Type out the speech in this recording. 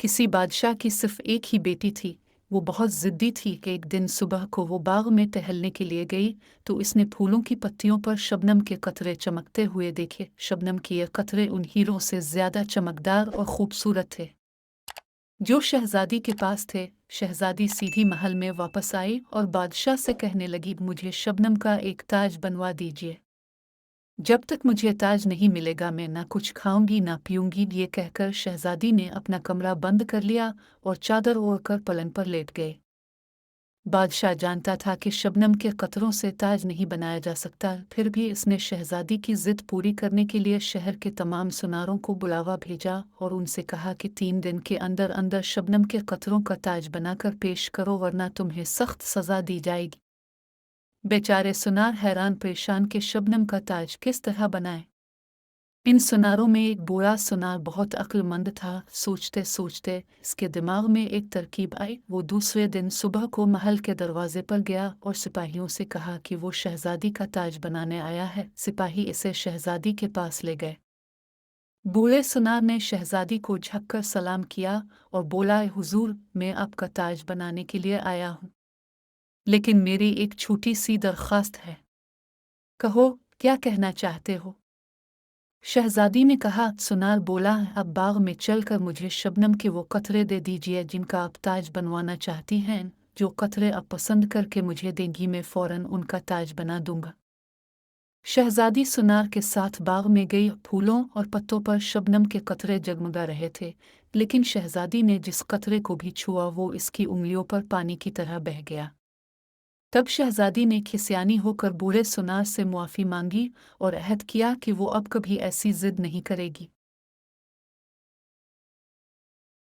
किसी बादशाह की सिर्फ एक ही बेटी थी। वो बहुत ज़िद्दी थी कि एक दिन सुबह को वो बाग में टहलने के लिए गई तो इसने फूलों की पत्तियों पर शबनम के कतरे चमकते हुए देखे। शबनम के ये कतरे उन हीरों से ज़्यादा चमकदार और खूबसूरत थे जो शहजादी के पास थे। शहजादी सीधी महल में वापस आई और बादशाह से कहने लगी, मुझे शबनम का एक ताज बनवा दीजिए। जब तक मुझे ताज नहीं मिलेगा मैं ना कुछ खाऊंगी ना पीऊंगी। ये कहकर शहजादी ने अपना कमरा बंद कर लिया और चादर ओढ़कर पलंग पर लेट गए। बादशाह जानता था कि शबनम के कतरों से ताज नहीं बनाया जा सकता, फिर भी इसने शहजादी की जिद पूरी करने के लिए शहर के तमाम सुनारों को बुलावा भेजा और उनसे कहा कि 3 दिन के अंदर अंदर शबनम के कतरों का ताज बनाकर पेश करो वरना तुम्हें सख्त सजा दी जाएगी। बेचारे सुनार हैरान परेशान कि शबनम का ताज किस तरह बनाए। इन सुनारों में एक बूढ़ा सुनार बहुत अक्लमंद था। सोचते सोचते इसके दिमाग में एक तरकीब आई। वो दूसरे दिन सुबह को महल के दरवाजे पर गया और सिपाहियों से कहा कि वो शहजादी का ताज बनाने आया है। सिपाही इसे शहजादी के पास ले गए। बूढ़े सुनार ने शहजादी को झुककर सलाम किया और बोला, हुजूर, मैं आपका ताज बनाने के लिए आया हूँ, लेकिन मेरी एक छोटी सी दरख्वास्त है। कहो, क्या कहना चाहते हो? शहजादी ने कहा। सुनार बोला, अब बाग में चलकर मुझे शबनम के वो कतरे दे दीजिए जिनका आप ताज बनवाना चाहती हैं। जो कतरे आप पसंद करके मुझे देंगी मैं फौरन उनका ताज बना दूंगा। शहजादी सुनार के साथ बाग में गई। फूलों और पत्तों पर शबनम के कतरे जगमगा रहे थे, लेकिन शहजादी ने जिस कतरे को भी छुआ वो इसकी उंगलियों पर पानी की तरह बह गया। तब शहजादी ने खिसियानी होकर बूढ़े सुनार से मुआफ़ी मांगी और अहद किया कि वो अब कभी ऐसी जिद नहीं करेगी।